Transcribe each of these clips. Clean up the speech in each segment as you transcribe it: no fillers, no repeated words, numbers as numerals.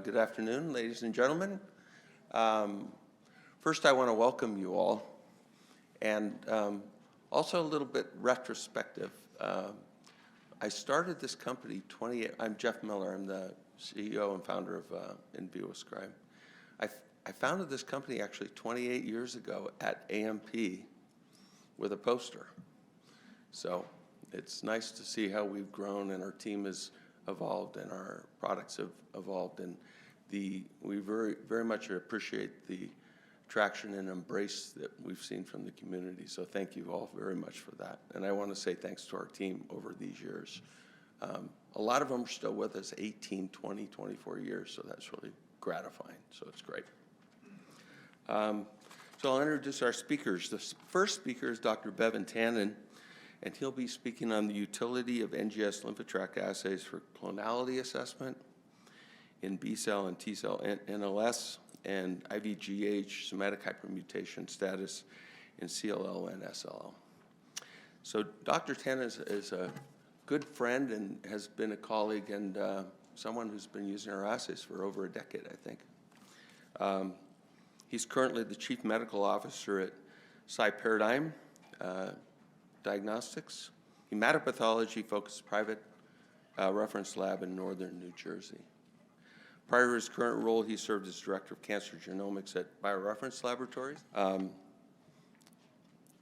Good afternoon, ladies and gentlemen. First, I want to welcome you all, and also a little bit retrospective. I started this company I'm Jeff Miller. I'm the CEO and founder of Invivoscribe. I founded this company actually 28 years ago at AMP with a poster. So it's nice to see how we've grown and our team has evolved and our products have evolved, and we very much appreciate the traction and embrace that we've seen from the community. So thank you all very much for that. And I want to say thanks to our team over these years. A lot of them are still with us 18, 20, 24 years, so that's really gratifying. So it's great. So I'll introduce our speakers. The first speaker is Dr. Bevan Tandon, and he'll be speaking on the utility of NGS lymphotract assays for clonality assessment in B-cell and T-cell NLS and IVGH somatic hypermutation status in CLL and SLL. So Dr. Tandon is a good friend and has been a colleague and someone who's been using our assays for over a decade, I think. He's currently the Chief Medical Officer at siParadigm, Diagnostics, Hematophathology-focused private reference lab in northern New Jersey. Prior to his current role, he served as Director of Cancer Genomics at BioReference Laboratories.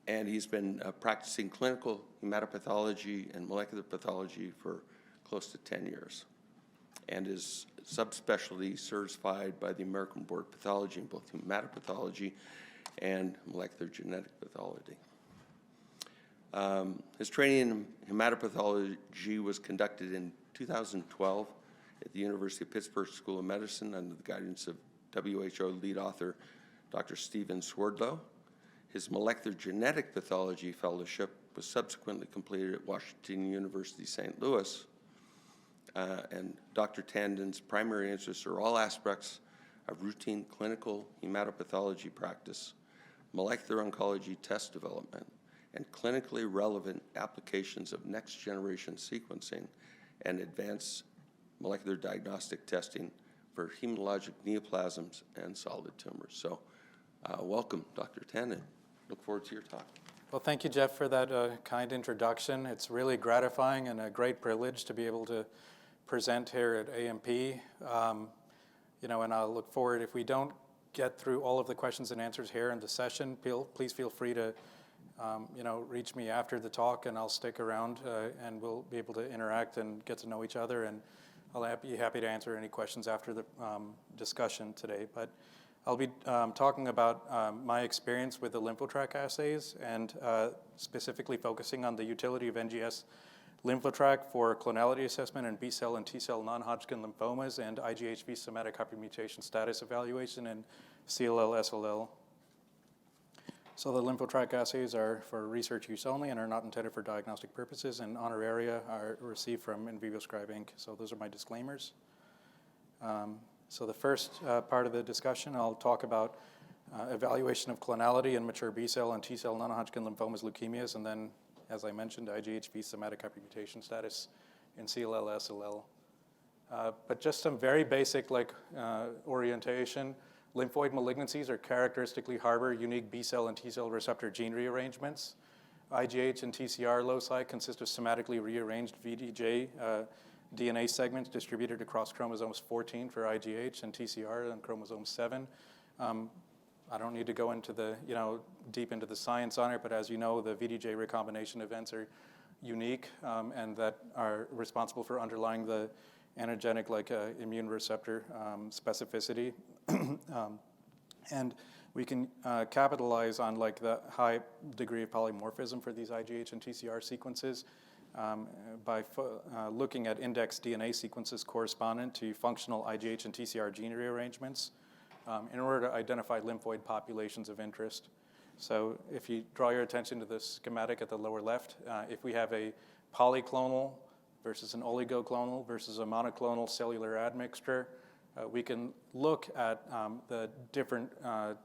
And he's been practicing clinical hematopathology and molecular pathology for close to 10 years, and is subspecialty certified by the American Board of Pathology in both hematopathology and molecular genetic pathology. His training in hematopathology was conducted in 2012 at the University of Pittsburgh School of Medicine under the guidance of WHO lead author Dr. Stephen Swerdlow. His molecular genetic pathology fellowship was subsequently completed at Washington University, St. Louis. And Dr. Tandon's primary interests are all aspects of routine clinical hematopathology practice, molecular oncology test development, and clinically relevant applications of next-generation sequencing and advanced molecular diagnostic testing for hematologic neoplasms and solid tumors. So welcome, Dr. Tandon. Look forward to your talk. Well, thank you, Jeff, for that kind introduction. It's really gratifying and a great privilege to be able to present here at AMP. And I'll look forward, if we don't get through all of the questions and answers here in the session, please feel free to reach me after the talk, and I'll stick around and we'll be able to interact and get to know each other, and I'll be happy to answer any questions after the discussion today. But I'll be talking about my experience with the lymphotract assays and specifically focusing on the utility of NGS lymphotract for clonality assessment in B-cell and T-cell non-Hodgkin lymphomas and IGHV somatic hypermutation status evaluation in CLL, SLL. So the lymphotract assays are for research use only and are not intended for diagnostic purposes, and honoraria are received from Invivoscribe Inc. So those are my disclaimers. So the first part of the discussion, I'll talk about evaluation of clonality in mature B-cell and T-cell non-Hodgkin lymphomas, leukemias, and then, as I mentioned, IGHV somatic hypermutation status in CLL, SLL. But just some very basic orientation. Lymphoid malignancies are characteristically harbor unique B-cell and T-cell receptor gene rearrangements. IGH and TCR loci consist of somatically rearranged VDJ DNA segments distributed across chromosomes 14 for IGH and TCR and chromosome 7. I don't need to go into deep into the science on it, but as you know, the VDJ recombination events are unique and that are responsible for underlying the antigenic immune receptor specificity. And we can capitalize on the high degree of polymorphism for these IGH and TCR sequences by looking at indexed DNA sequences correspondent to functional IGH and TCR gene rearrangements in order to identify lymphoid populations of interest. So if you draw your attention to the schematic at the lower left, if we have a polyclonal versus an oligoclonal versus a monoclonal cellular admixture, we can look at the different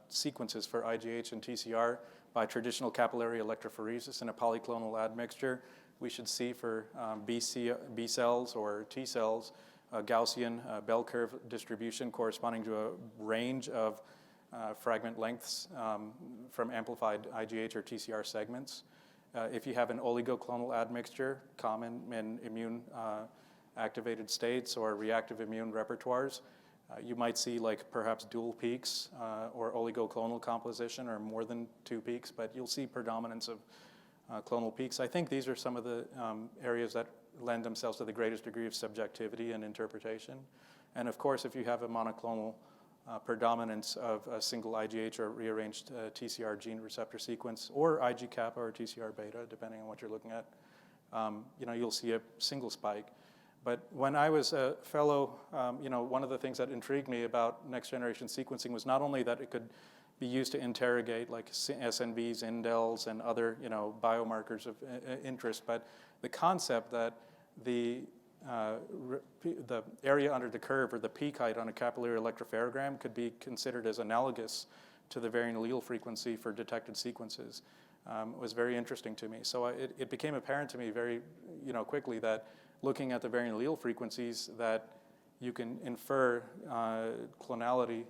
sequences for IGH and TCR by traditional capillary electrophoresis in a polyclonal admixture. We should see for B cells or T cells a Gaussian bell curve distribution corresponding to a range of fragment lengths from amplified IGH or TCR segments. If you have an oligoclonal admixture, common in immune activated states or reactive immune repertoires, you might see like perhaps dual peaks or oligoclonal composition or more than 2 peaks, but you'll see predominance of clonal peaks. I think these are some of the areas that lend themselves to the greatest degree of subjectivity and interpretation. And of course, if you have a monoclonal predominance of a single IGH or rearranged TCR gene receptor sequence, or IG kappa or TCR beta, depending on what you're looking at, you'll see a single spike. But when I was a fellow, one of the things that intrigued me about next generation sequencing was not only that it could be used to interrogate like SNVs, indels, and other biomarkers of interest, but the concept that the area under the curve or the peak height on a capillary electropherogram could be considered as analogous to the variant allele frequency for detected sequences was very interesting to me. So it became apparent to me very quickly that looking at the variant allele frequencies that you can infer clonality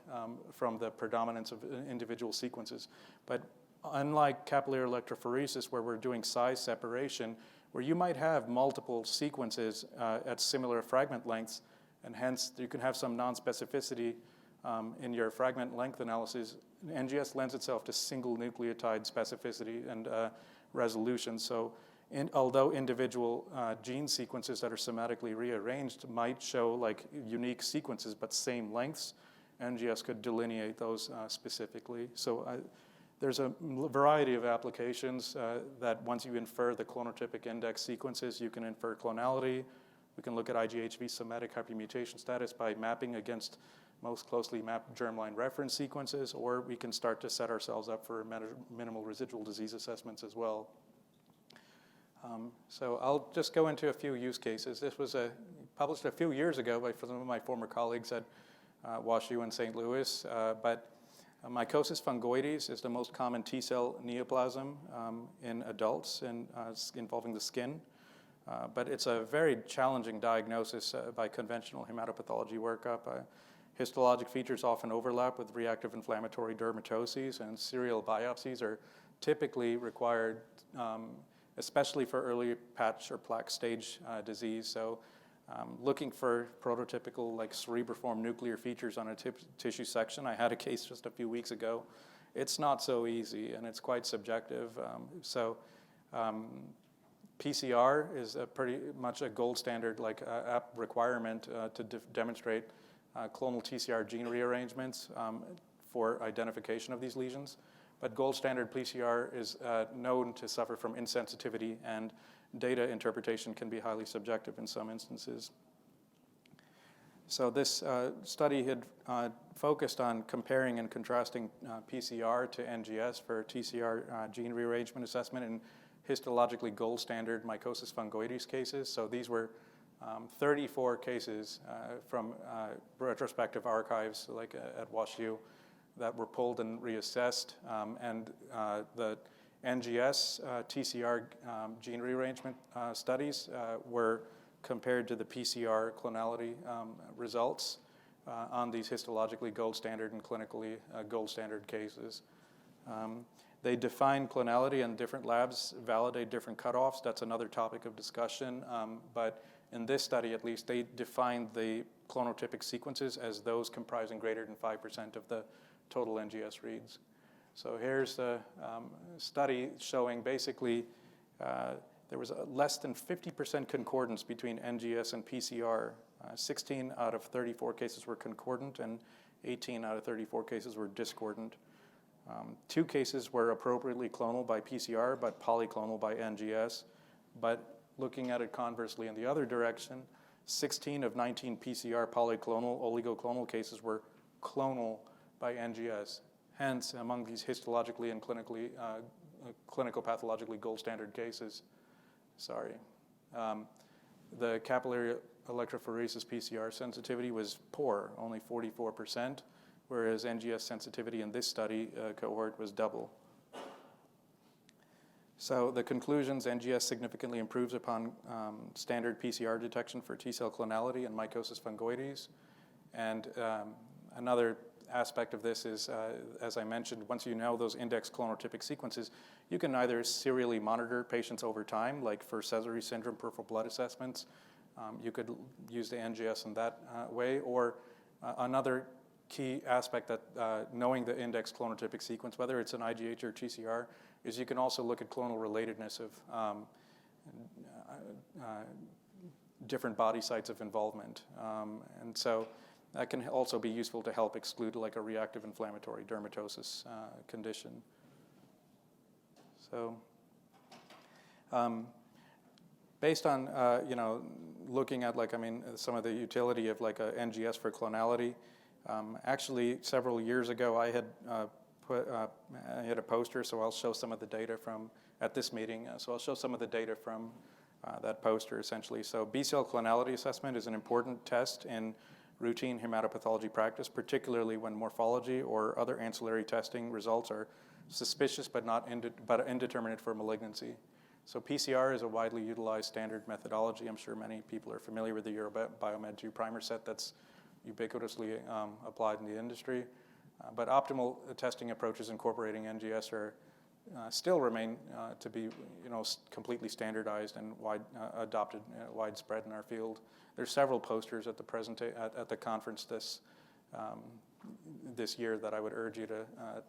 from the predominance of individual sequences. But unlike capillary electrophoresis, where we're doing size separation, where you might have multiple sequences at similar fragment lengths, and hence you can have some non-specificity in your fragment length analysis, NGS lends itself to single nucleotide specificity and resolution. So although individual gene sequences that are somatically rearranged might show like unique sequences but same lengths, NGS could delineate those specifically. So there's a variety of applications that once you infer the clonotypic index sequences, you can infer clonality. We can look at IGHV somatic hypermutation status by mapping against most closely mapped germline reference sequences, or we can start to set ourselves up for minimal residual disease assessments as well. So I'll just go into a few use cases. This was published a few years ago by some of my former colleagues at WashU in St. Louis, but mycosis fungoides is the most common T-cell neoplasm in adults and involving the skin. But it's a very challenging diagnosis by conventional hematopathology workup. Histologic features often overlap with reactive inflammatory dermatoses, and serial biopsies are typically required, especially for early patch or plaque stage disease. So looking for prototypical like cerebriform nuclear features on a tissue section. I had a case just a few weeks ago. It's not so easy, and it's quite subjective. PCR is pretty much a gold standard requirement to demonstrate clonal TCR gene rearrangements for identification of these lesions. But gold standard PCR is known to suffer from insensitivity, and data interpretation can be highly subjective in some instances. So this study had focused on comparing and contrasting PCR to NGS for TCR gene rearrangement assessment in histologically gold standard mycosis fungoides cases. So these were 34 cases from retrospective archives like at WashU that were pulled and reassessed, and the NGS TCR gene rearrangement studies were compared to the PCR clonality results on these histologically gold standard and clinically gold standard cases. They define clonality, and different labs validate different cutoffs. That's another topic of discussion, but in this study at least, they defined the clonotypic sequences as those comprising greater than 5% of the total NGS reads. So here's the study showing basically there was a less than 50% concordance between NGS and PCR. 16 out of 34 cases were concordant, and 18 out of 34 cases were discordant. 2 cases were appropriately clonal by PCR, but polyclonal by NGS. But looking at it conversely in the other direction, 16 of 19 PCR polyclonal oligoclonal cases were clonal by NGS. Hence, among these histologically and clinically, clinical pathologically gold standard cases, the capillary electrophoresis PCR sensitivity was poor, only 44%, whereas NGS sensitivity in this study cohort was double. So the conclusions: NGS significantly improves upon standard PCR detection for T-cell clonality and mycosis fungoides. And another aspect of this is, as I mentioned, once you know those index clonotypic sequences, you can either serially monitor patients over time, like for Sézary syndrome peripheral blood assessments. You could use the NGS in that way, or another key aspect that knowing the index clonotypic sequence, whether it's an IGH or TCR, is you can also look at clonal relatedness of different body sites of involvement. And so that can also be useful to help exclude like a reactive inflammatory dermatosis condition. So based on, looking at some of the utility of like a NGS for clonality, actually several years ago I had I had a poster, so I'll show some of the data from at this meeting. So I'll show some of the data from that poster essentially. So B-cell clonality assessment is an important test in routine hematopathology practice, particularly when morphology or other ancillary testing results are suspicious but indeterminate for malignancy. So PCR is a widely utilized standard methodology. I'm sure many people are familiar with the Eurobiomed 2 primer set that's ubiquitously applied in the industry. But optimal testing approaches incorporating NGS are still remain to be completely standardized and adopted widespread in our field. There's several posters at the at the conference this year that I would urge you to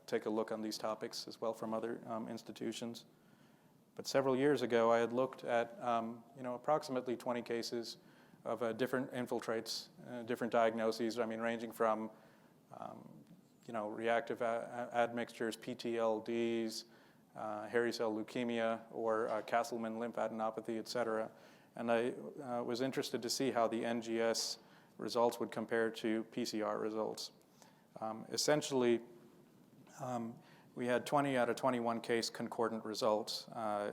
take a look on these topics as well from other institutions. But several years ago, I had looked at approximately 20 cases of different infiltrates, different diagnoses. I mean, ranging from reactive admixtures, PTLDs, hairy cell leukemia, or Castleman lymphadenopathy, et cetera. And I was interested to see how the NGS results would compare to PCR results. Essentially, we had 20 out of 21 case concordant results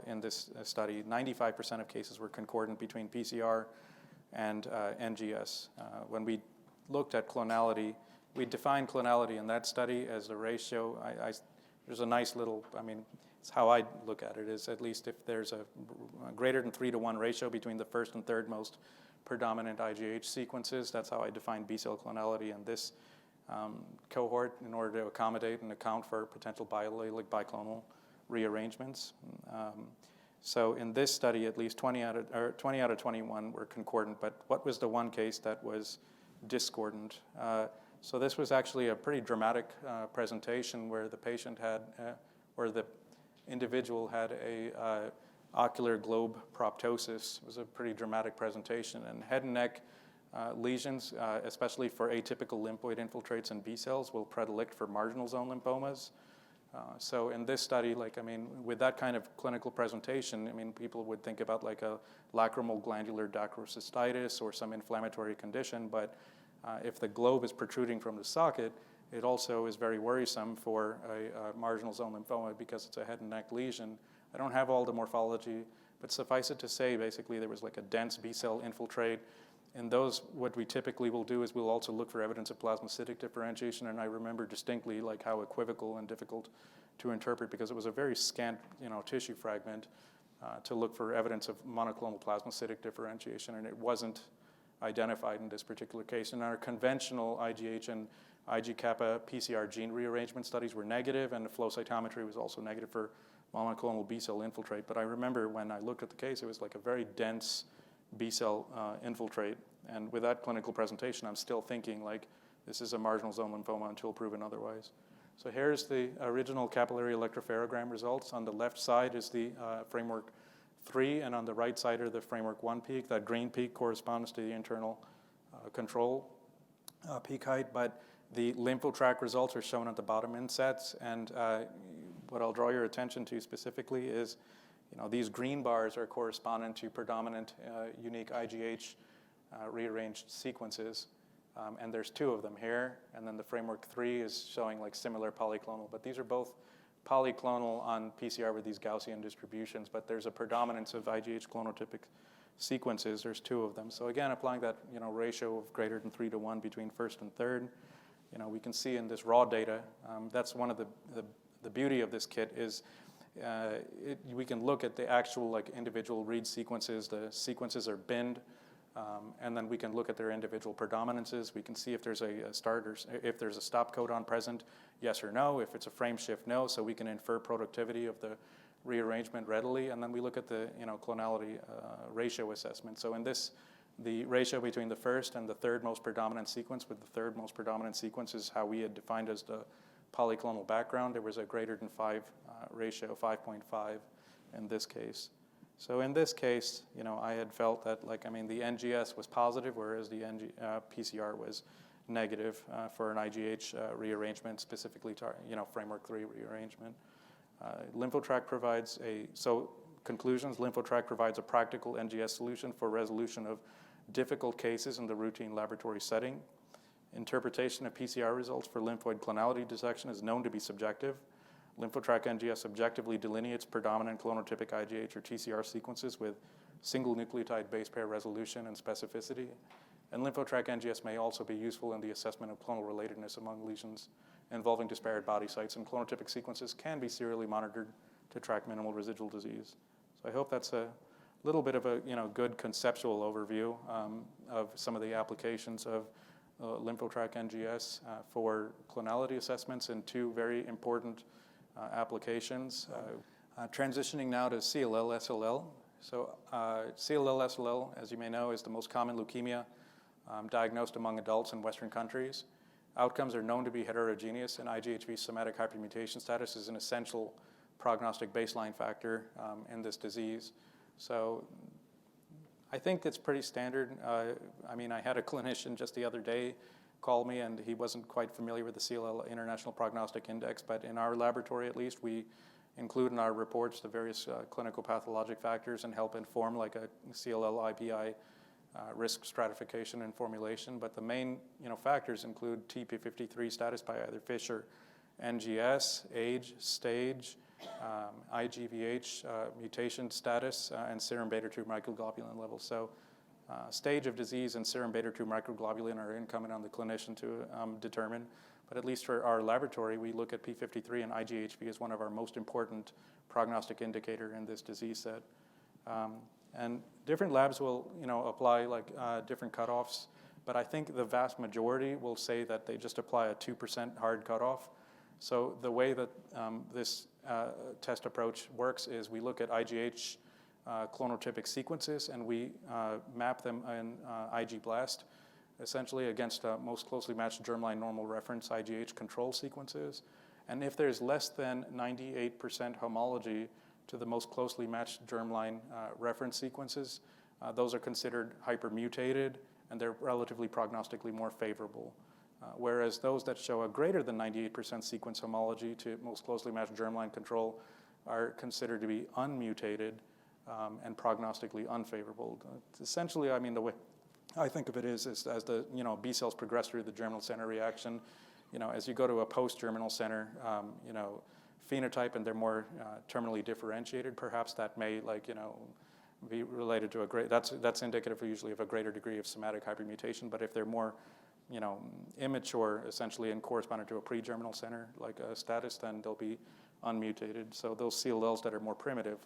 in this study. 95% of cases were concordant between PCR and NGS. When we looked at clonality, we defined clonality in that study as a ratio. There's a nice little, it's how I look at it, is at least if there's a greater than 3-to-1 ratio between the first and third most predominant IGH sequences, that's how I define B-cell clonality in this cohort in order to accommodate and account for potential biallelic biclonal rearrangements. So in this study, at least 20 out of 21 were concordant, but what was the one case that was discordant? So this was actually a pretty dramatic presentation where the patient had, or the individual had a ocular globe proptosis. It was a pretty dramatic presentation, and head and neck lesions, especially for atypical lymphoid infiltrates and B cells, will predict for marginal zone lymphomas. So in this study, with that kind of clinical presentation, people would think about like a lacrimal glandular dacrocystitis or some inflammatory condition, but if the globe is protruding from the socket, it also is very worrisome for a marginal zone lymphoma because it's a head and neck lesion. I don't have all the morphology, but suffice it to say, basically, there was like a dense B-cell infiltrate. In those, what we typically will do is we'll also look for evidence of plasmacytic differentiation, and I remember distinctly like how equivocal and difficult to interpret because it was a very scant, tissue fragment to look for evidence of monoclonal plasmacytic differentiation, and it wasn't identified in this particular case. And our conventional IGH and IG-kappa PCR gene rearrangement studies were negative, and the flow cytometry was also negative for monoclonal B-cell infiltrate. But I remember when I looked at the case, it was like a very dense B-cell infiltrate. And with that clinical presentation, I'm still thinking like this is a marginal zone lymphoma until proven otherwise. So here's the original capillary electropherogram results. On the left side is the framework 3, and on the right side are the framework 1 peak. That green peak corresponds to the internal control peak height, but the lymphotract results are shown at the bottom insets. And what I'll draw your attention to specifically is, these green bars are corresponding to predominant unique IGH rearranged sequences. And there's 2 of them here. And then the framework 3 is showing like similar polyclonal, but these are both polyclonal on PCR with these Gaussian distributions, but there's a predominance of IGH clonotypic sequences. There's 2 of them. So again, applying that ratio of greater than 3-to-1 between first and third, we can see in this raw data, that's one of the beauty of this kit is we can look at the actual like individual read sequences. The sequences are binned, and then we can look at their individual predominances. We can see if there's a start or if there's a stop codon present, yes or no. If it's a frame shift, no. So we can infer productivity of the rearrangement readily, and then we look at the clonality ratio assessment. So in this, the ratio between the first and the third most predominant sequence, with the third most predominant sequence is how we had defined as the polyclonal background. There was a greater than 5 ratio, 5.5 in this case. So in this case, I had felt that the NGS was positive, whereas the PCR was negative for an IGH rearrangement, specifically framework 3 rearrangement. LymphoTrack provides conclusions. LymphoTrack provides a practical NGS solution for resolution of difficult cases in the routine laboratory setting. Interpretation of PCR results for lymphoid clonality dissection is known to be subjective. LymphoTrack NGS objectively delineates predominant clonotypic IGH or TCR sequences with single nucleotide base pair resolution and specificity. And LymphoTrack NGS may also be useful in the assessment of clonal relatedness among lesions involving disparate body sites, and clonotypic sequences can be serially monitored to track minimal residual disease. So I hope that's a little bit of a good conceptual overview of some of the applications of LymphoTrack NGS for clonality assessments in 2 very important applications. Transitioning now to CLL, SLL. So CLL, SLL, as you may know, is the most common leukemia diagnosed among adults in Western countries. Outcomes are known to be heterogeneous, and IGHV somatic hypermutation status is an essential prognostic baseline factor in this disease. So I think it's pretty standard. I had a clinician just the other day call me, and he wasn't quite familiar with the CLL International Prognostic Index, but in our laboratory at least, we include in our reports the various clinical pathologic factors and help inform like a CLL IPI risk stratification and formulation. But the main factors include TP53 status by either FISH or NGS, age, stage, IGVH mutation status, and serum beta-2 microglobulin levels. So stage of disease and serum beta-2 microglobulin are incumbent on the clinician to determine. But at least for our laboratory, we look at P53 and IGHV as one of our most important prognostic indicator in this disease set. And different labs will apply different cutoffs, but I think the vast majority will say that they just apply a 2% hard cutoff. So the way that this test approach works is we look at IGH clonotypic sequences, and we map them in IGBLAST, essentially against most closely matched germline normal reference IGH control sequences. And if there's less than 98% homology to the most closely matched germline reference sequences, those are considered hypermutated, and they're relatively prognostically more favorable. Whereas those that show a greater than 98% sequence homology to most closely matched germline control are considered to be unmutated and prognostically unfavorable. Essentially, the way I think of it is as the B cells progress through the germinal center reaction, as you go to a post-germinal center, phenotype, and they're more terminally differentiated, perhaps that may be related to that's indicative usually of a greater degree of somatic hypermutation. But if they're more immature, essentially, and corresponding to a pre-germinal center like a status, then they'll be unmutated. So those CLLs that are more primitive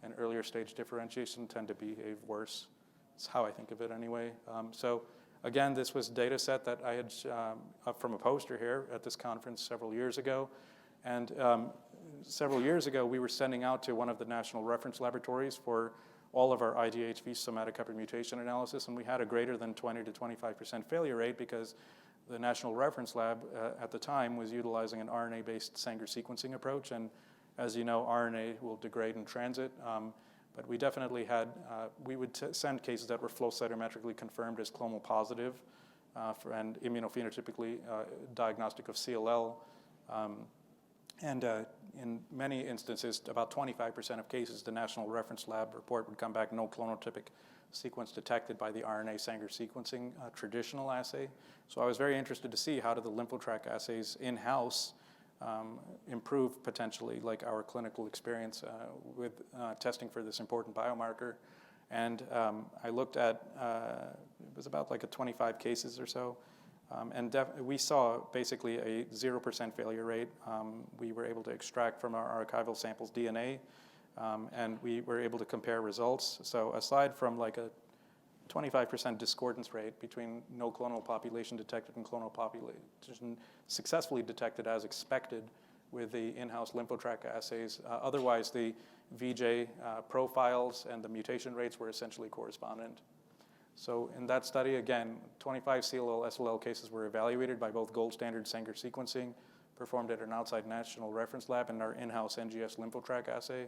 and earlier stage differentiation tend to behave worse. That's how I think of it anyway. So again, this was a data set that I had up from a poster here at this conference several years ago. And several years ago, we were sending out to one of the national reference laboratories for all of our IGHV somatic hypermutation analysis, and we had a greater than 20 to 25% failure rate because the national reference lab at the time was utilizing an RNA-based Sanger sequencing approach. And as you know, RNA will degrade in transit. But we definitely had, we would send cases that were flow cytometrically confirmed as clonal positive and immunophenotypically diagnostic of CLL. In many instances, about 25% of cases, the National Reference Lab report would come back no clonotypic sequence detected by the RNA Sanger sequencing traditional assay. So I was very interested to see how do the LymphoTrack assays in-house improve potentially like our clinical experience with testing for this important biomarker. And I looked at, it was about like a 25 cases or so. We saw basically a 0% failure rate. We were able to extract from our archival samples DNA, and we were able to compare results. So aside from like a 25% discordance rate between no clonal population detected and clonal population successfully detected as expected with the in-house lymphotrack assays, otherwise the VJ profiles and the mutation rates were essentially correspondent. So in that study, again, 25 CLL, SLL cases were evaluated by both gold standard Sanger sequencing, performed at an outside national reference lab, and our in-house NGS lymphotrack assay.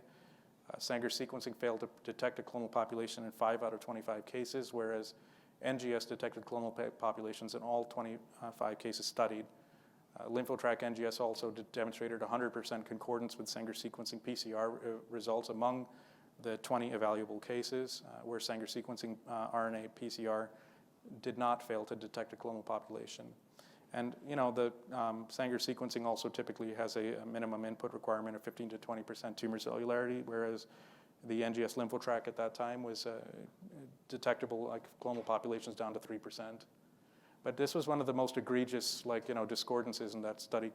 Sanger sequencing failed to detect a clonal population in 5 out of 25 cases, whereas NGS detected clonal populations in all 25 cases studied. Lymphotrack NGS also demonstrated 100% concordance with Sanger sequencing PCR results among the 20 evaluable cases, where Sanger sequencing RNA PCR did not fail to detect a clonal population. And the Sanger sequencing also typically has a minimum input requirement of 15 to 20% tumor cellularity, whereas the NGS lymphotrack at that time was detectable like clonal populations down to 3%. But this was one of the most egregious discordances in that study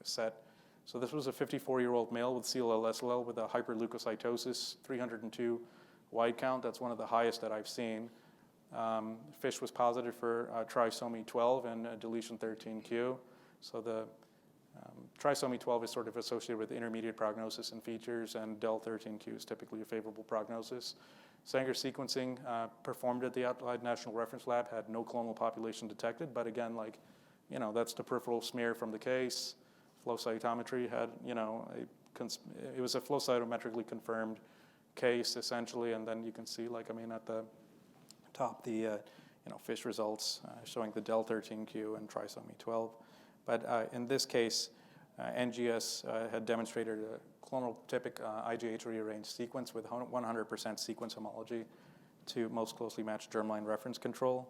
set. So this was a 54-year-old male with CLL SLL with a hyperleukocytosis, 302 white count. That's one of the highest that I've seen. FISH was positive for trisomy 12 and deletion 13q. So the trisomy 12 is sort of associated with intermediate prognosis and features, and del 13q is typically a favorable prognosis. Sanger sequencing performed at the outside national reference lab, had no clonal population detected, but again, that's the peripheral smear from the case. Flow cytometry had, it was a flow cytometrically confirmed case essentially, and then you can see, at the top, the FISH results showing the del 13q and trisomy 12. But in this case, NGS had demonstrated a clonotypic IGH rearranged sequence with 100% sequence homology to most closely matched germline reference control.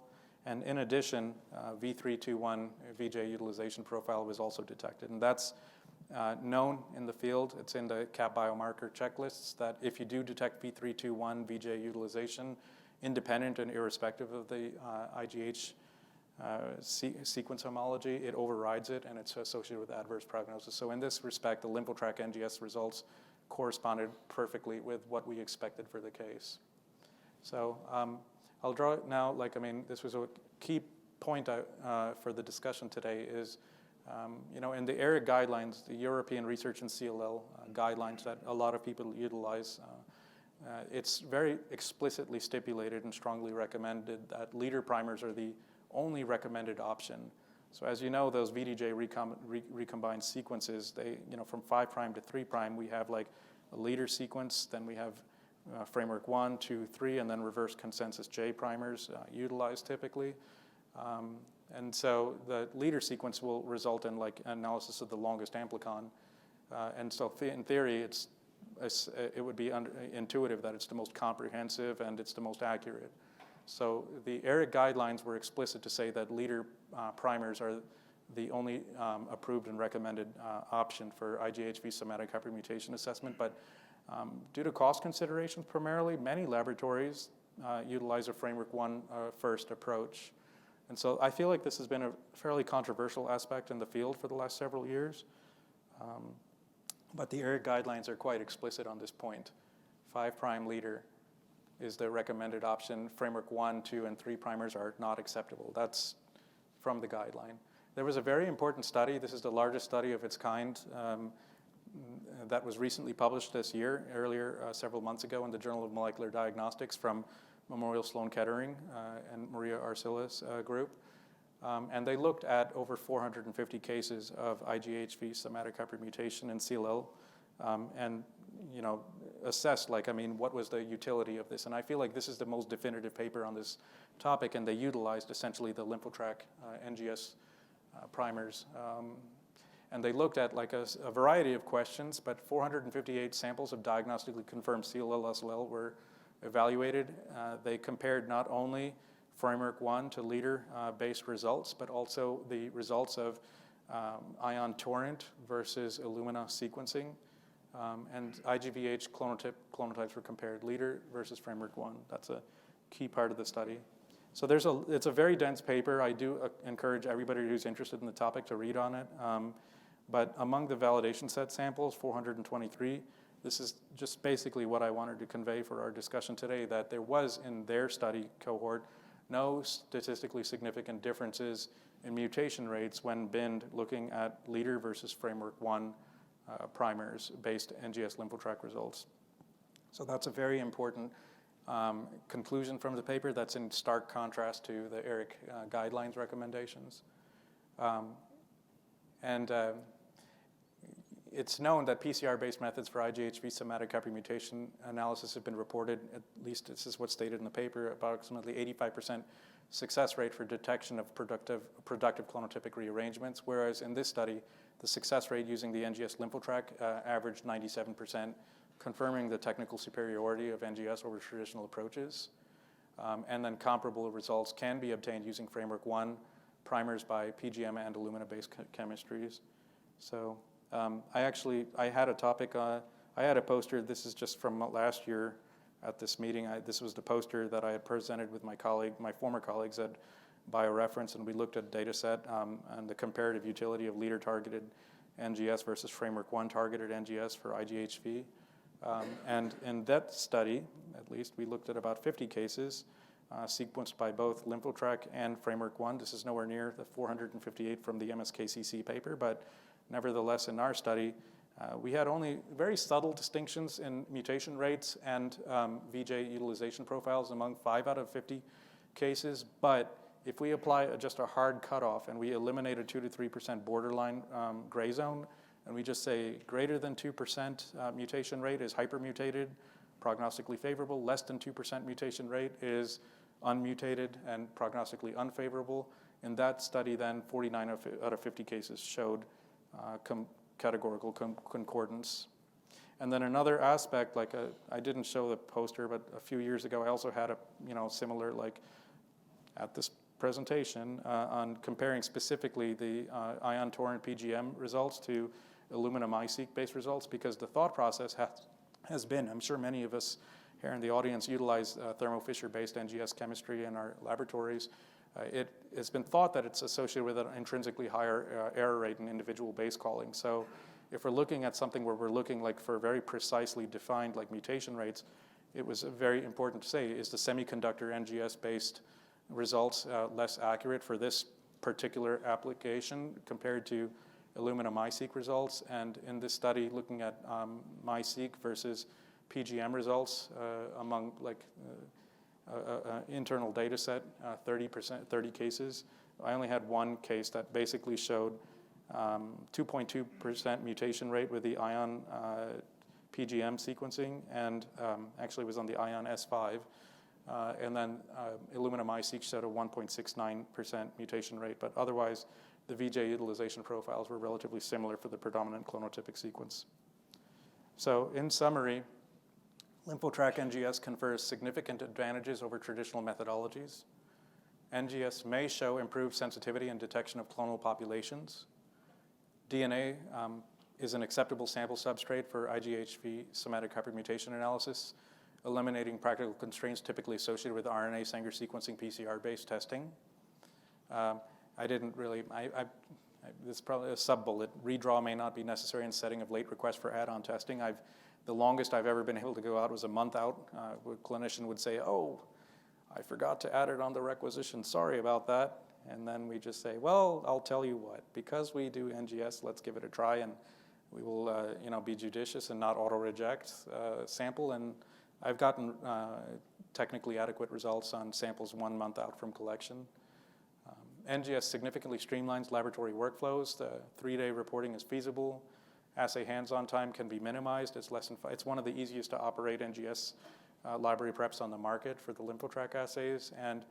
And in addition, V321 VJ utilization profile was also detected. And that's known in the field. It's in the CAP biomarker checklists that if you do detect V321 VJ utilization, independent and irrespective of the IGH sequence homology, it overrides it, and it's associated with adverse prognosis. So in this respect, the lymphotrack NGS results corresponded perfectly with what we expected for the case. So I'll draw it now, this was a key point for the discussion today is, in the ERIC guidelines, the European Research in CLL guidelines that a lot of people utilize, it's very explicitly stipulated and strongly recommended that leader primers are the only recommended option. So as you know, those VDJ recombined sequences, they, from 5' to 3', we have a leader sequence, then we have framework 1, 2, 3, and then reverse consensus J primers utilized typically. And so the leader sequence will result in analysis of the longest amplicon. And so in theory, it would be intuitive that it's the most comprehensive and it's the most accurate. So the ERIC guidelines were explicit to say that leader primers are the only approved and recommended option for IGHV somatic hypermutation assessment. But due to cost considerations primarily, many laboratories utilize a framework 1 first approach. And so I feel like this has been a fairly controversial aspect in the field for the last several years. But the ERIC guidelines are quite explicit on this point. 5' leader is the recommended option. Framework 1, 2, and 3' are not acceptable. That's from the guideline. There was a very important study. This is the largest study of its kind that was recently published this year, several months ago in the Journal of Molecular Diagnostics from Memorial Sloan Kettering and Maria Arcila's group. And they looked at over 450 cases of IGHV somatic hypermutation in CLL and assessed, what was the utility of this? And I feel like this is the most definitive paper on this topic, and they utilized essentially the lymphotrack NGS primers. And they looked at a variety of questions, but 458 samples of diagnostically confirmed CLL SLL were evaluated. They compared not only framework 1 to leader-based results, but also the results of ion torrent versus Illumina sequencing. And IGVH clonotypes were compared, leader versus framework 1. That's a key part of the study. So it's a very dense paper. I do encourage everybody who's interested in the topic to read on it. But among the validation set samples, 423, this is just basically what I wanted to convey for our discussion today, that there was in their study cohort no statistically significant differences in mutation rates when binned looking at leader versus framework 1 primers based NGS lymphotract results. So that's a very important conclusion from the paper that's in stark contrast to the ERIC guidelines recommendations. It's known that PCR-based methods for IGHV somatic hypermutation analysis have been reported, at least this is what's stated in the paper, approximately 85% success rate for detection of productive clonotypic rearrangements, whereas in this study, the success rate using the NGS lymphotract averaged 97%, confirming the technical superiority of NGS over traditional approaches. And then comparable results can be obtained using Framework 1, primers by PGM and Illumina-based chemistries. So I had a topic, I had a poster, this is just from last year at this meeting. This was the poster that I had presented with my former colleagues at BioReference, and we looked at data set and the comparative utility of leader-targeted NGS versus Framework 1 targeted NGS for IGHV. And in that study, at least, we looked at about 50 cases sequenced by both LymphoTrack and Framework 1. This is nowhere near the 458 from the MSKCC paper, but nevertheless, in our study, we had only very subtle distinctions in mutation rates and VJ utilization profiles among 5 out of 50 cases. But if we apply just a hard cutoff and we eliminate a 2 to 3% borderline gray zone, and we just say greater than 2% mutation rate is hypermutated, prognostically favorable, less than 2% mutation rate is unmutated and prognostically unfavorable. In that study then, 49 out of 50 cases showed categorical concordance. And then another aspect, I didn't show the poster, but a few years ago I also had a similar, at this presentation on comparing specifically the ion torrent PGM results to Illumina MiSeq based results, because the thought process has been, I'm sure many of us here in the audience utilize Thermo Fisher based NGS chemistry in our laboratories. It has been thought that it's associated with an intrinsically higher error rate in individual base calling. So if we're looking at something where we're looking for very precisely defined mutation rates, it was very important to say, is the semiconductor NGS based results less accurate for this particular application compared to Illumina MiSeq results? And in this study, looking at MiSeq versus PGM results among internal data set, 30 cases. I only had one case that basically showed 2.2% mutation rate with the ion PGM sequencing, and actually was on the ion S5. And then Illumina MiSeq showed a 1.69% mutation rate, but otherwise the VJ utilization profiles were relatively similar for the predominant clonotypic sequence. So in summary, LymphoTrack NGS confers significant advantages over traditional methodologies. NGS may show improved sensitivity and detection of clonal populations. DNA is an acceptable sample substrate for IGHV somatic hypermutation analysis, eliminating practical constraints typically associated with RNA Sanger sequencing PCR-based testing. This is probably a sub-bullet. Redraw may not be necessary in setting of late requests for add-on testing. The longest I've ever been able to go out was a month out. A clinician would say, oh, I forgot to add it on the requisition. Sorry about that. And then we just say, well, I'll tell you what. Because we do NGS, let's give it a try, and we will be judicious and not auto-reject sample. And I've gotten technically adequate results on samples 1 month out from collection. NGS significantly streamlines laboratory workflows. The 3-day reporting is feasible. Assay hands-on time can be minimized. It's one of the easiest to operate NGS library preps on the market for the LymphoTrack assays, and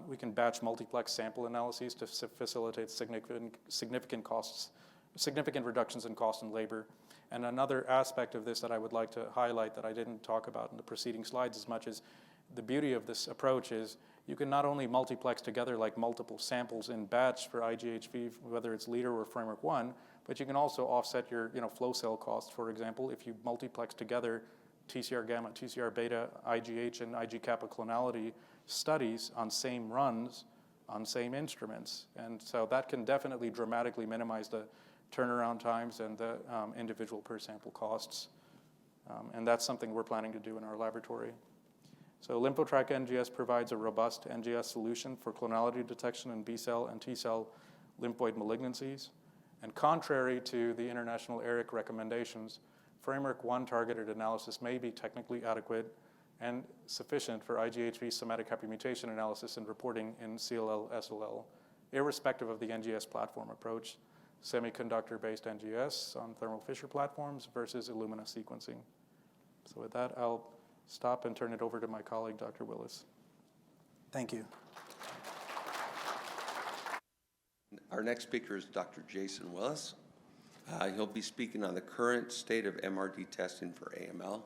we can batch multiplex sample analyses to facilitate significant reductions in cost and labor. And another aspect of this that I would like to highlight that I didn't talk about in the preceding slides as much as the beauty of this approach is you can not only multiplex together multiple samples in batch for IGHV, whether it's leader or Framework 1, but you can also offset your flow cell costs. For example, if you multiplex together TCR gamma, TCR beta, IgH, and IG kappa clonality studies on same runs on same instruments. And so that can definitely dramatically minimize the turnaround times and the individual per sample costs. And that's something we're planning to do in our laboratory. So LymphoTrack NGS provides a robust NGS solution for clonality detection in B-cell and T-cell lymphoid malignancies. And contrary to the international ERIC recommendations, Framework 1 targeted analysis may be technically adequate and sufficient for IGHV somatic hypermutation analysis and reporting in CLL, SLL, irrespective of the NGS platform approach, semiconductor-based NGS on Thermo Fisher platforms versus Illumina sequencing. So with that, I'll stop and turn it over to my colleague, Dr. Willis. Thank you. Our next speaker is Dr. Jason Willis. He'll be speaking on the current state of MRD testing for AML,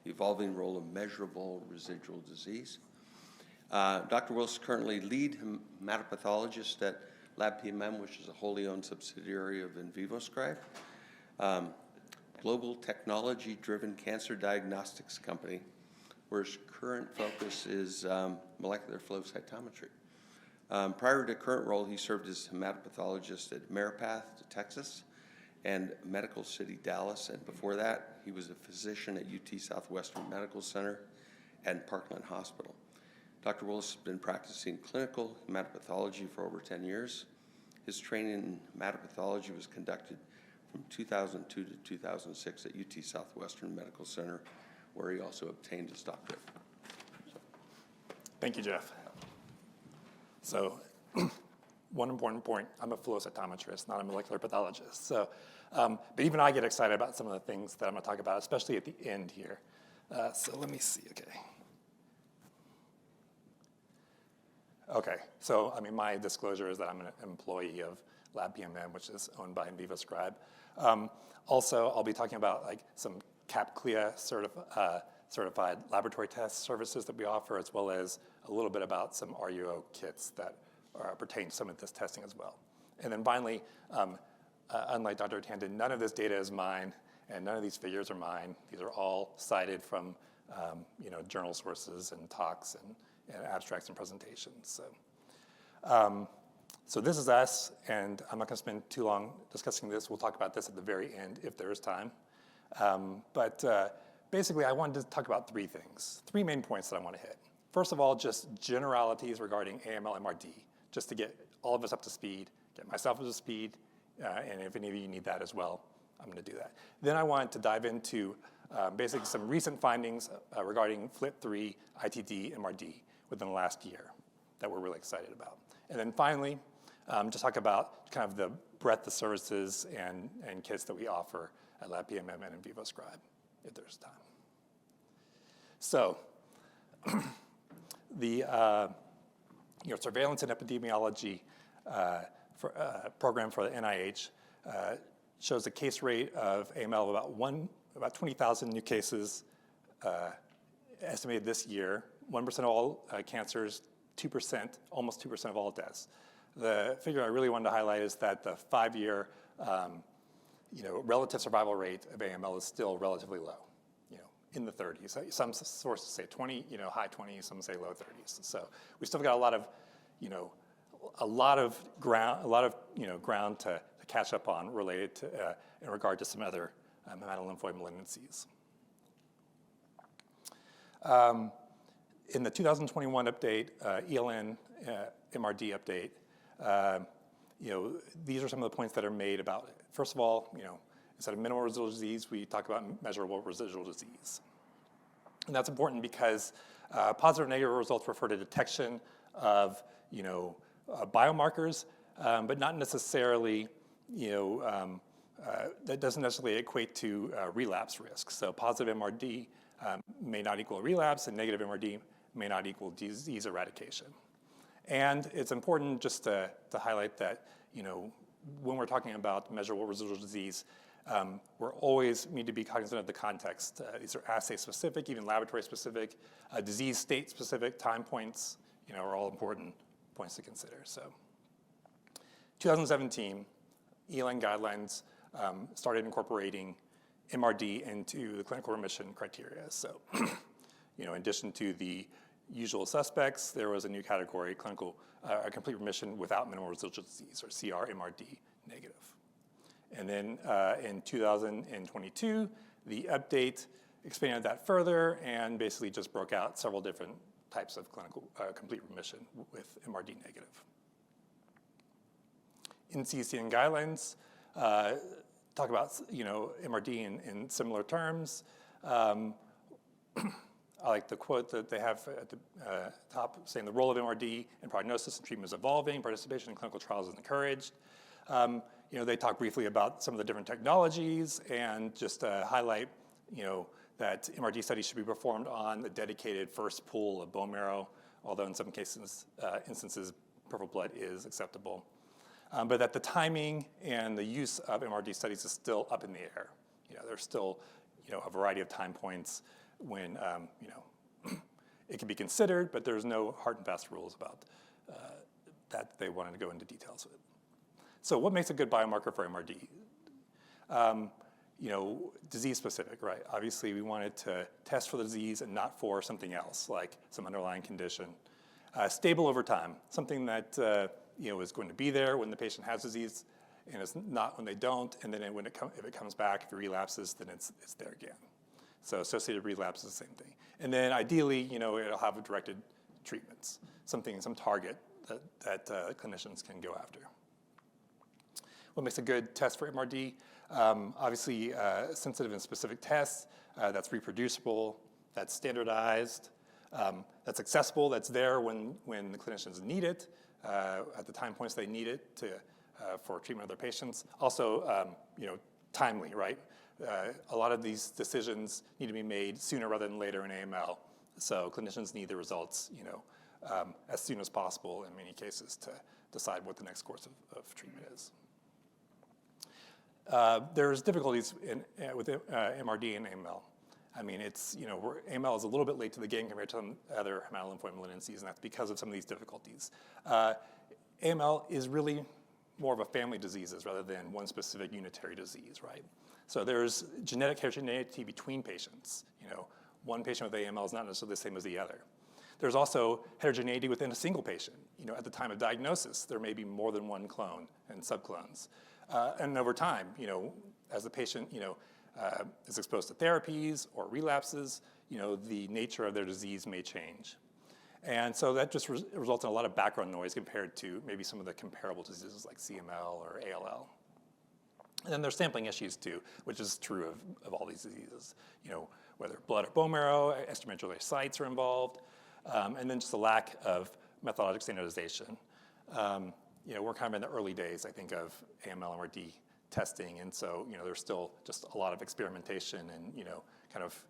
the evolving role of measurable residual disease. Dr. Willis is currently lead hematopathologist at LabPMM, which is a wholly owned subsidiary of Invivoscribe, global technology-driven cancer diagnostics company, where his current focus is molecular flow cytometry. Prior to current role, he served as hematopathologist at Maripath, Texas, and Medical City, Dallas, and before that, he was a physician at UT Southwestern Medical Center and Parkland Hospital. Dr. Willis has been practicing clinical hematopathology for over 10 years. His training in hematopathology was conducted from 2002 to 2006 at UT Southwestern Medical Center, where he also obtained his doctorate. Thank you, Jeff. So one important point, I'm a flow cytometrist, not a molecular pathologist. So, but even I get excited about some of the things that I'm going to talk about, especially at the end here. So let me see, Okay, so I mean, my disclosure is that I'm an employee of LabPMM, which is owned by Invivoscribe. Also, I'll be talking about like some CAP-CLIA certified laboratory test services that we offer, as well as a little bit about some RUO kits that pertain to some of this testing as well. And then finally, unlike Dr. Tandon, none of this data is mine, and none of these figures are mine. These are all cited from journal sources and talks and abstracts and presentations. So this is us, and I'm not going to spend too long discussing this. We'll talk about this at the very end if there is time. But basically, I wanted to talk about three things, three main points that I want to hit. First of all, just generalities regarding AML MRD, just to get all of us up to speed, get myself up to speed, and if any of you need that as well, I'm going to do that. Then I wanted to dive into basically some recent findings regarding FLT3 ITD MRD within the last year that we're really excited about. And then finally, just talk about kind of the breadth of services and kits that we offer at LabPMM and Invivoscribe, if there's time. So, the surveillance and epidemiology program for the NIH shows a case rate of AML of about 20,000 new cases estimated this year. 1% of all cancers, 2%, almost 2% of all deaths. The figure I really wanted to highlight is that the 5-year relative survival rate of AML is still relatively low, in the 30s. Some sources say 20, high 20s, some say low 30s. So we still got a lot of ground to catch up on related to in regard to some other hematolymphoid malignancies. In the 2021 update, ELN MRD update, these are some of the points that are made about it. First of all, instead of minimal residual disease, we talk about measurable residual disease. And that's important because positive and negative results refer to detection of, biomarkers, but not necessarily, that doesn't necessarily equate to relapse risk. So positive MRD may not equal relapse, and negative MRD may not equal disease eradication. And it's important just to highlight that, when we're talking about measurable residual disease, we're always need to be cognizant of the context. These are assay-specific, even laboratory-specific, disease state-specific, time points, are all important points to consider. So 2017, ELN guidelines started incorporating, MRD into the clinical remission criteria. So, in addition to the usual suspects, there was a new category, a complete remission without minimal residual disease, or CR-MRD negative. And then in 2022, the update expanded that further and basically just broke out several different types of clinical complete remission with MRD negative. NCCN guidelines talk about MRD in similar terms. I like the quote that they have at the top saying the role of MRD in prognosis and treatment is evolving, participation in clinical trials is encouraged. They talk briefly about some of the different technologies and just highlight, that MRD studies should be performed on the dedicated first pool of bone marrow, although in some instances, peripheral blood is acceptable. But that the timing and the use of MRD studies is still up in the air. There's still, a variety of time points when, it can be considered, but there's no hard and fast rules about that they wanted to go into details with. So what makes a good biomarker for MRD? Disease specific, right? Obviously, we wanted to test for the disease and not for something else, like some underlying condition. Stable over time, something that is going to be there when the patient has disease, and it's not when they don't. And then if it comes back, if it relapses, then it's there again. So associated relapse is the same thing. And then ideally, it'll have directed treatments, some target that clinicians can go after. What makes a good test for MRD? Obviously, sensitive and specific tests, that's reproducible, that's standardized, that's accessible, that's there when the clinicians need it, at the time points they need it for treatment of their patients. Also, timely, right? A lot of these decisions need to be made sooner rather than later in AML. So clinicians need the results, as soon as possible in many cases to decide what the next course of treatment is. There's difficulties with MRD and AML. I mean, AML is a little bit late to the game compared to some other hematolymphoid malignancies, and that's because of some of these difficulties. AML is really more of a family diseases rather than one specific unitary disease, right? So there's genetic heterogeneity between patients. One patient with AML is not necessarily the same as the other. There's also heterogeneity within a single patient. At the time of diagnosis, there may be more than one clone and subclones. And over time, as the patient, is exposed to therapies or relapses, the nature of their disease may change. And so that just results in a lot of background noise compared to maybe some of the comparable diseases like CML or ALL. And then there's sampling issues too, which is true of all these diseases, whether blood or bone marrow, extramedullary sites are involved, and then just a lack of methodologic standardization. We're kind of in the early days, I think, of AML MRD testing, and so there's still just a lot of experimentation and kind of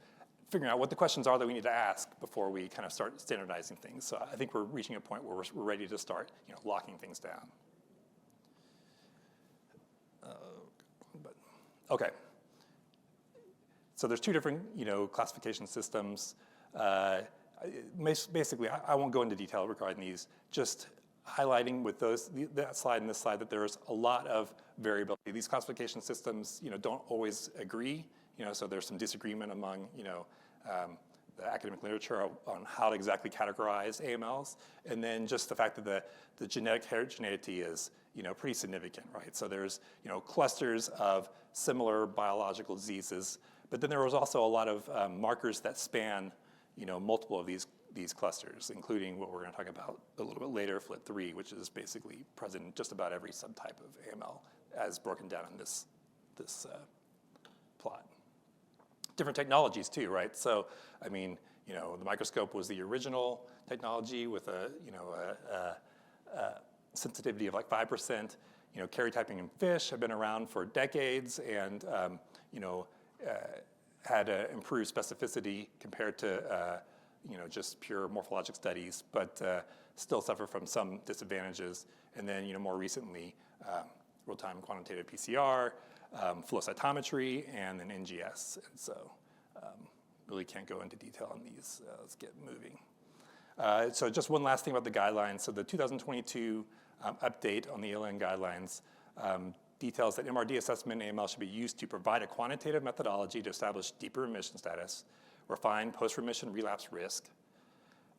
figuring out what the questions are that we need to ask before we kind of start standardizing things. So I think we're reaching a point where we're ready to start locking things down. Okay. So there's two different classification systems. Basically, I won't go into detail regarding these. Just highlighting with that slide and this slide that there's a lot of variability. These classification systems, don't always agree. So there's some disagreement among, the academic literature on how to exactly categorize AMLs, and then just the fact that the genetic heterogeneity is, pretty significant, right? So there's, clusters of similar biological diseases, but then there was also a lot of markers that span, multiple of these clusters, including what we're going to talk about a little bit later, FLT3, which is basically present in just about every subtype of AML, as broken down in this plot. Different technologies too, right? So, I mean, the microscope was the original technology with a sensitivity of like 5%. Karyotyping in fish have been around for decades, and had improved specificity compared to just pure morphologic studies, but still suffer from some disadvantages. And then, more recently, real-time quantitative PCR, flow cytometry, and then NGS. And so really can't go into detail on these. Let's get moving. So just one last thing about the guidelines. So the 2022 update on the ELN guidelines details that MRD assessment in AML should be used to provide a quantitative methodology to establish deeper remission status, refine post-remission relapse risk,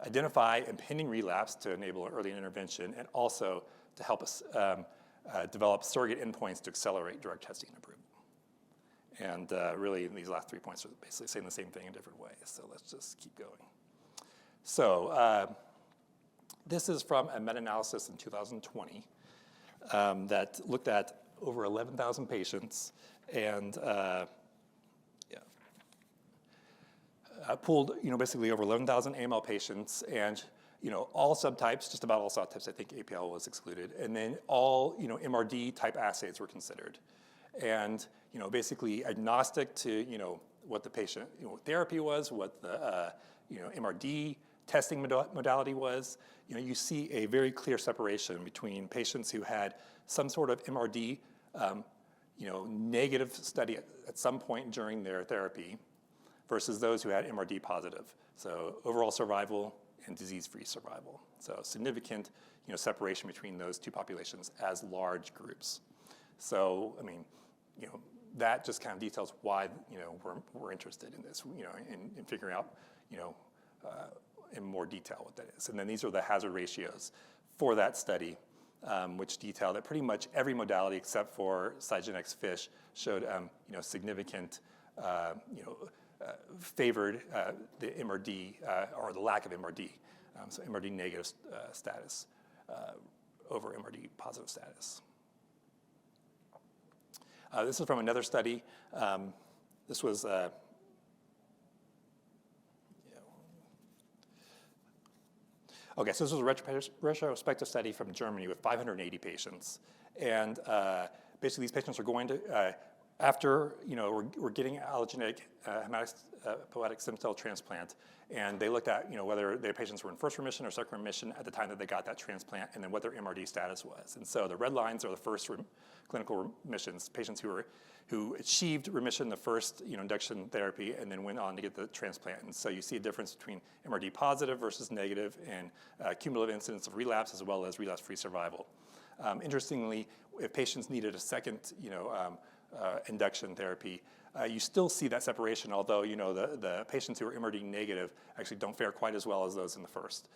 identify impending relapse to enable early intervention, and also to help us develop surrogate endpoints to accelerate drug testing and approval. And really, these last 3 points are basically saying the same thing in different ways. So let's just keep going. So this is from a meta-analysis in 2020 that looked at over 11,000 patients and pooled, basically over 11,000 AML patients and, all subtypes, just about all subtypes. I think APL was excluded, and then all, MRD type assays were considered, and basically agnostic to, what the patient, therapy was, what the, MRD testing modality was. You see a very clear separation between patients who had some sort of MRD, negative study at some point during their therapy versus those who had MRD positive. So overall survival and disease-free survival. So significant, separation between those two populations as large groups. So, I mean, that just kind of details why, we're interested in this, in figuring out, in more detail what that is. And then these are the hazard ratios for that study, which detail that pretty much every modality except for cytogenetics FISH showed, significant, favored the MRD or the lack of MRD, so MRD negative status over MRD positive status. This is from another study. This was okay, so this was a retrospective study from Germany with 580 patients. And basically these patients are going to, after, we're getting allogeneic hematopoietic stem cell transplant, and they looked at, whether their patients were in first remission or second remission at the time that they got that transplant, and then what their MRD status was. And so the red lines are the first clinical remissions, patients who achieved remission the first, induction therapy, and then went on to get the transplant. And so you see a difference between MRD positive versus negative and cumulative incidence of relapse as well as relapse-free survival. Interestingly, if patients needed a second, induction therapy, you still see that separation, although the patients who are MRD negative actually don't fare quite as well as those in the first,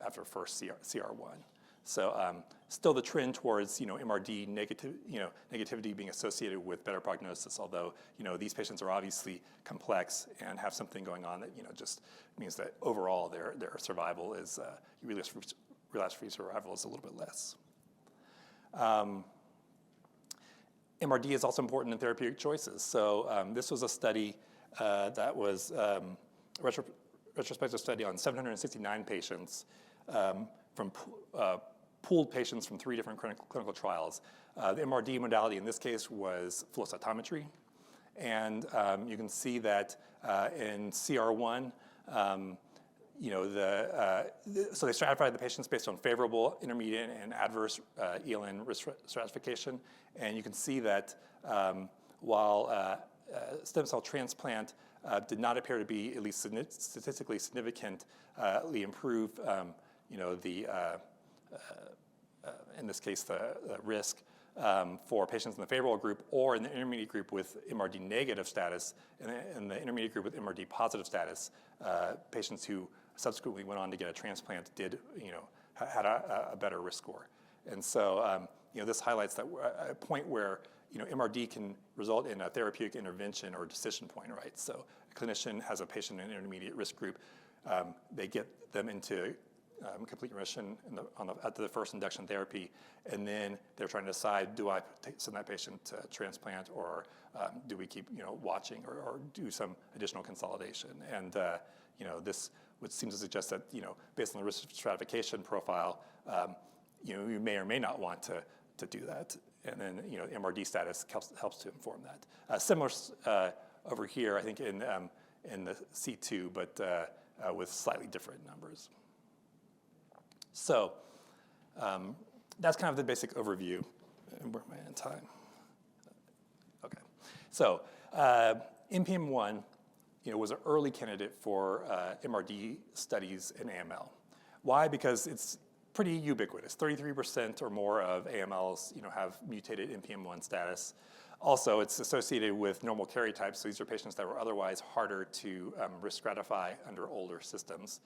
after first CR1. So still the trend towards MRD negativity being associated with better prognosis, although these patients are obviously complex and have something going on that just means that overall their survival is relapse-free survival is a little bit less. MRD is also important in therapeutic choices. So this was a study that was a retrospective study on 769 patients from pooled patients from 3 different clinical trials. The MRD modality in this case was flow cytometry. And you can see that in CR1, so they stratified the patients based on favorable, intermediate, and adverse ELN risk stratification. And you can see that while stem cell transplant did not appear to be at least statistically significantly improve, in this case, the risk for patients in the favorable group or in the intermediate group with MRD negative status, and in the intermediate group with MRD positive status, patients who subsequently went on to get a transplant did, had a better risk score. And so, this highlights that a point where, MRD can result in a therapeutic intervention or decision point, right? So a clinician has a patient in an intermediate risk group. They get them into complete remission after the first induction therapy, and then they're trying to decide, do I send that patient to transplant, or do we keep, watching or do some additional consolidation? And, this would seem to suggest that, based on the risk stratification profile, you may or may not want to do that. And then, MRD status helps to inform that. Similar over here, I think, in the C2, but with slightly different numbers. So that's kind of the basic overview. And where am I in time? Okay. So NPM1, was an early candidate for MRD studies in AML. Why? Because it's pretty ubiquitous. 33% or more of AMLs, have mutated NPM1 status. Also, it's associated with normal karyotypes, so these are patients that were otherwise harder to risk stratify under older systems.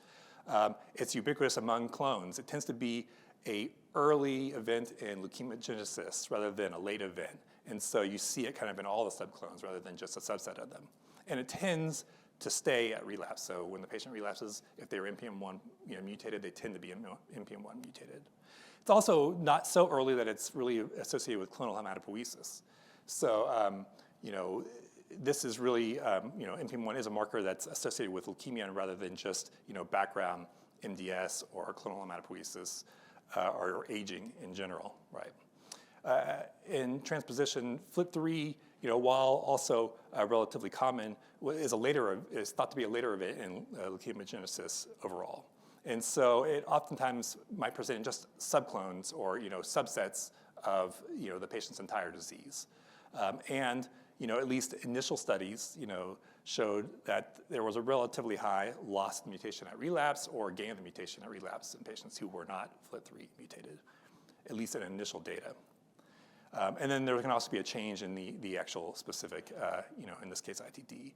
It's ubiquitous among clones. It tends to be an early event in leukemogenesis rather than a late event. And so you see it kind of in all the subclones rather than just a subset of them. And it tends to stay at relapse. So when the patient relapses, if they're NPM1 mutated, they tend to be NPM1 mutated. It's also not so early that it's really associated with clonal hematopoiesis. So, this is really, NPM1 is a marker that's associated with leukemia rather than just, background MDS or clonal hematopoiesis or aging in general, right? In transposition, FLT3, while also relatively common, is thought to be a later event in leukemogenesis overall. And so it oftentimes might present in just subclones or subsets of the patient's entire disease. And at least initial studies showed that there was a relatively high loss of mutation at relapse or gain of the mutation at relapse in patients who were not FLT3 mutated, at least in initial data. And then there can also be a change in the actual specific, in this case, ITD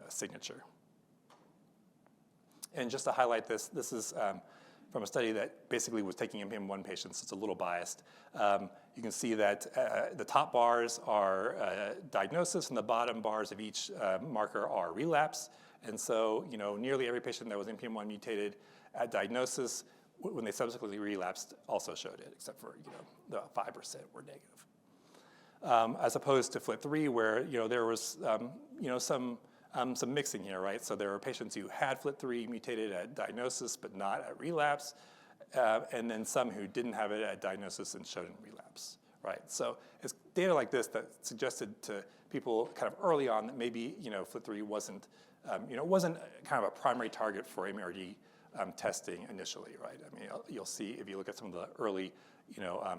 signature. And just to highlight this, this is from a study that basically was taking NPM1 patients. It's a little biased. You can see that the top bars are diagnosis, and the bottom bars of each marker are relapse. And so, nearly every patient that was NPM1 mutated at diagnosis, when they subsequently relapsed, also showed it, except for the 5% were negative. As opposed to FLT3, where there was some mixing here, right? So there were patients who had FLT3 mutated at diagnosis but not at relapse, and then some who didn't have it at diagnosis and showed it in relapse, right? So it's data like this that suggested to people kind of early on that maybe FLT3 wasn't kind of a primary target for MRD testing initially, right? I mean, you'll see if you look at some of the early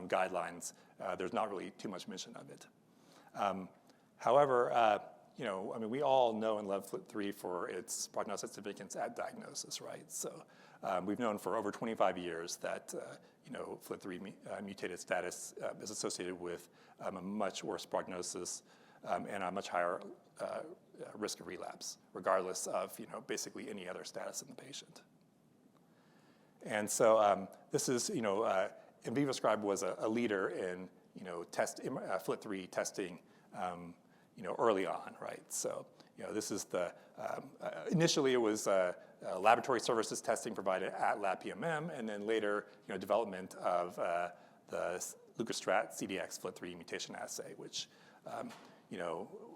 guidelines, there's not really too much mention of it. However, we all know and love FLT3 for its prognostic significance at diagnosis, right? So we've known for over 25 years that FLT3 mutated status is associated with a much worse prognosis and a much higher risk of relapse, regardless of basically any other status in the patient. And so this is Invivoscribe was a leader in FLT3 testing. Early on, right? So, this is the, initially it was laboratory services testing provided at LabPMM, and then later, development of the Lucastrat CDX FLT3 mutation assay, which, we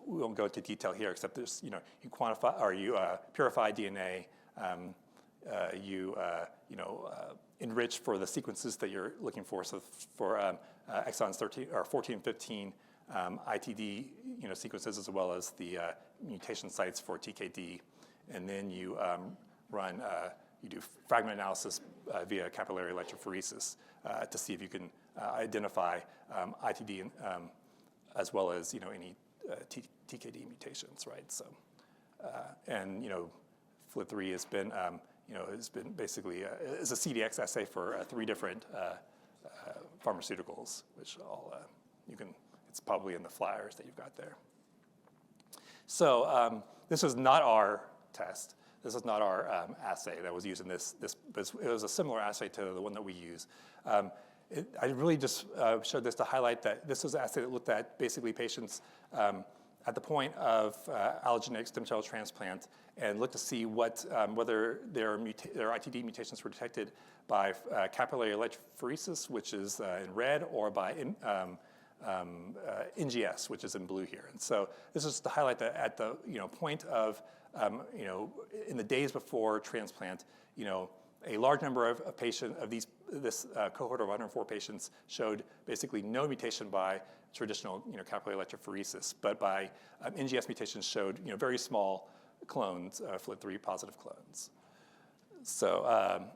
won't go into detail here, except there's, you quantify, or you purify DNA, you enrich for the sequences that you're looking for. So for exons 13 or 14, 15, ITD sequences, as well as the mutation sites for TKD, and then you you do fragment analysis via capillary electrophoresis to see if you can identify ITD as well as any TKD mutations, right? So and FLT3 has been basically is a CDX assay for 3 different pharmaceuticals, which all you can. It's probably in the flyers that you've got there. So this was not our test. This is not our assay that was used in this. It was a similar assay to the one that we use. I really just showed this to highlight that this was an assay that looked at basically patients at the point of allogeneic stem cell transplant and looked to see whether their ITD mutations were detected by capillary electrophoresis, which is in red, or by NGS, which is in blue here. And so this is to highlight that at the point of in the days before transplant, a large number of patients of this cohort of 104 patients showed basically no mutation by traditional capillary electrophoresis, but by NGS mutations showed very small clones, FLT3 positive clones. So.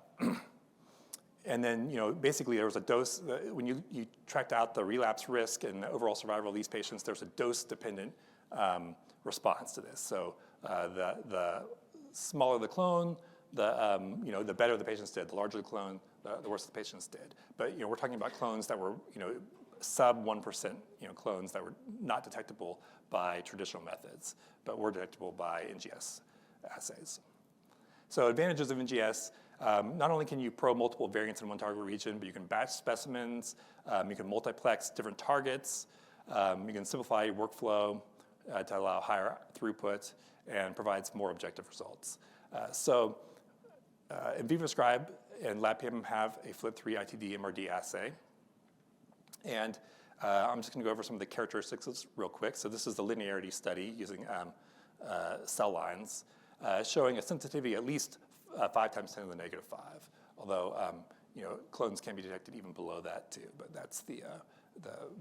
And then, basically there was a dose, when you tracked out the relapse risk and the overall survival of these patients, there's a dose-dependent response to this. So the smaller the clone, the better the patients did. The larger the clone, the worse the patients did. But we're talking about clones that were sub 1% clones that were not detectable by traditional methods, but were detectable by NGS assays. So advantages of NGS, not only can you probe multiple variants in one target region, but you can batch specimens, you can multiplex different targets, you can simplify your workflow to allow higher throughput and provides more objective results. So Invivoscribe and LabPMM have a FLT3 ITD MRD assay. And I'm just going to go over some of the characteristics real quick. So this is the linearity study using cell lines, showing a sensitivity at least 5 times 10 to the negative 5. Although clones can be detected even below that too, but that's the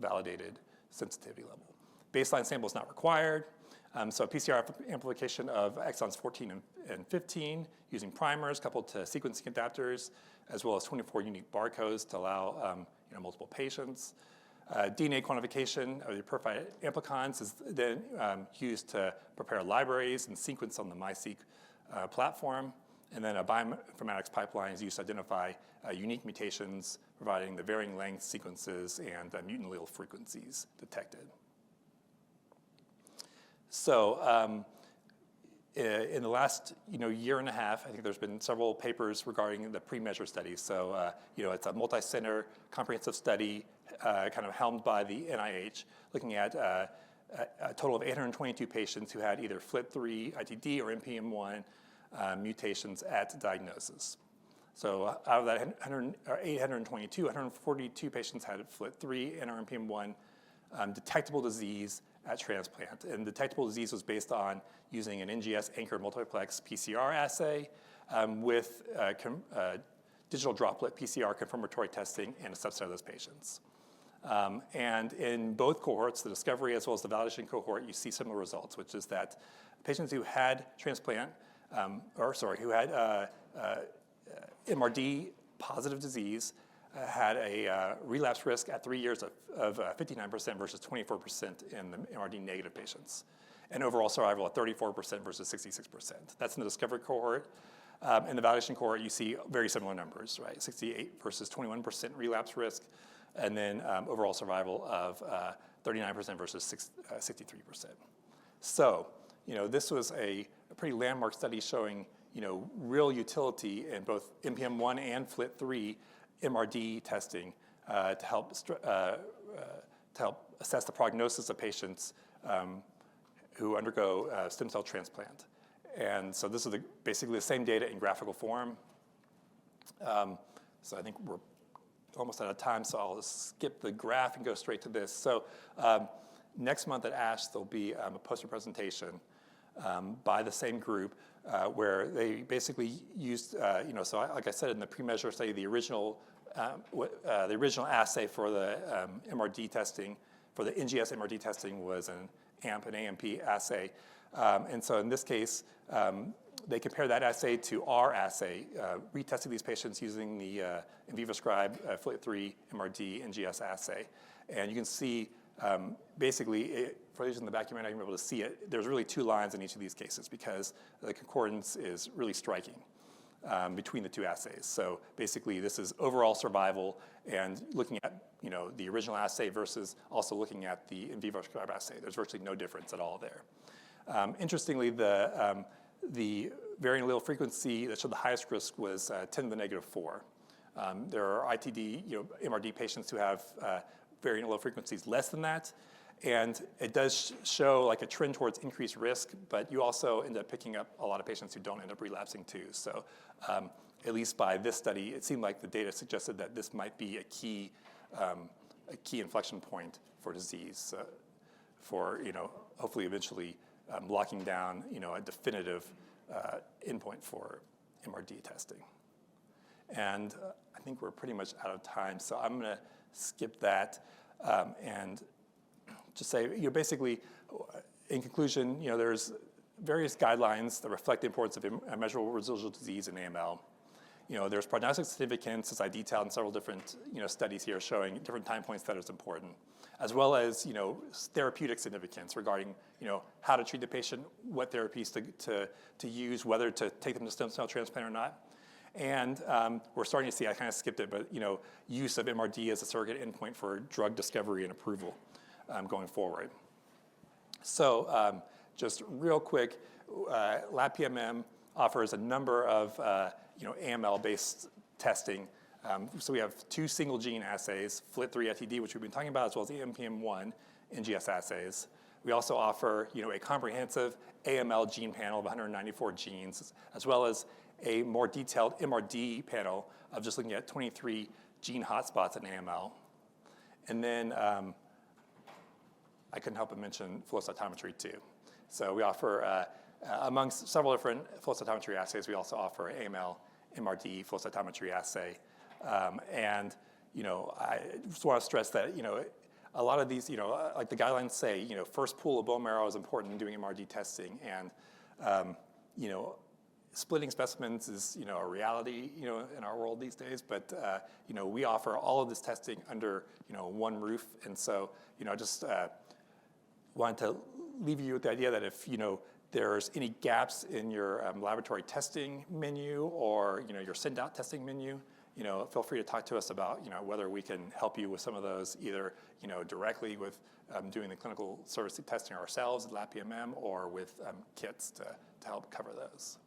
validated sensitivity level. Baseline sample is not required. So a PCR amplification of exons 14 and 15 using primers coupled to sequencing adapters, as well as 24 unique barcodes to allow multiple patients. DNA quantification of the purified amplicons is then used to prepare libraries and sequence on the MiSeq platform. And then a bioinformatics pipeline is used to identify unique mutations, providing the varying length sequences and mutant allele frequencies detected. So in the last year and a half, I think there's been several papers regarding the pre-measure studies. So it's a multi-center comprehensive study kind of helmed by the NIH, looking at a total of 822 patients who had either FLT3 ITD or NPM1 mutations at diagnosis. So out of that 822, 142 patients had FLT3 and NPM1 detectable disease at transplant. And detectable disease was based on using an NGS anchored multiplex PCR assay with digital droplet PCR confirmatory testing in a subset of those patients. And in both cohorts, the discovery as well as the validation cohort, you see similar results, which is that patients who had transplant, who had MRD positive disease had a relapse risk at 3 years of 59% versus 24% in the MRD negative patients, and overall survival at 34% versus 66%. That's in the discovery cohort. In the validation cohort, you see very similar numbers, right? 68 versus 21% relapse risk, and then overall survival of 39% versus 63%. So, this was a pretty landmark study showing, real utility in both NPM1 and FLT3 MRD testing to help assess the prognosis of patients who undergo stem cell transplant. And so this is basically the same data in graphical form. So I think we're almost out of time, so I'll skip the graph and go straight to this. So next month at ASH, there'll be a poster presentation by the same group where they basically used, so like I said in the pre-measure study, the original assay for the MRD testing, for the NGS MRD testing was an AMP assay. And so in this case, they compare that assay to our assay, retesting these patients using the Invivoscribe FLT3 MRD NGS assay. And you can see basically, for those in the back, you might not even be able to see it. There's really 2 lines in each of these cases because the concordance is really striking between the 2 assays. So basically, this is overall survival and looking at the original assay versus also looking at the Invivoscribe assay. There's virtually no difference at all there. Interestingly, the varying allele frequency that showed the highest risk was 10 to the negative 4. There are ITD, MRD patients who have varying allele frequencies less than that. And it does show like a trend towards increased risk, but you also end up picking up a lot of patients who don't end up relapsing too. So at least by this study, it seemed like the data suggested that this might be a key inflection point for disease, for hopefully eventually locking down a definitive endpoint for MRD testing. And I think we're pretty much out of time, so I'm going to skip that and just say, basically, in conclusion, there's various guidelines that reflect the importance of measurable residual disease in AML. There's prognostic significance, as I detailed in several different studies here, showing different time points that is important, as well as therapeutic significance regarding how to treat the patient, what therapies to use, whether to take them to stem cell transplant or not. And we're starting to see, I kind of skipped it, but use of MRD as a surrogate endpoint for drug discovery and approval going forward. So just real quick, LabPMM offers a number of AML-based testing. So we have 2 single gene assays, FLT3-FTD, which we've been talking about, as well as the AMPM1 NGS assays. We also offer a comprehensive AML gene panel of 194 genes, as well as a more detailed MRD panel of just looking at 23 gene hotspots in AML. And then I couldn't help but mention flow cytometry too. So we offer, amongst several different flow cytometry assays, we also offer AML MRD flow cytometry assay. And I just want to stress that a lot of these, like the guidelines say, first pool of bone marrow is important in doing MRD testing, and splitting specimens is a reality in our world these days. But we offer all of this testing under one roof, and so I just wanted to leave you with the idea that if there's any gaps in your laboratory testing menu or your send-out testing menu, feel free to talk to us about whether we can help you with some of those, either directly with doing the clinical service testing ourselves at LabPMM or with kits to help cover those.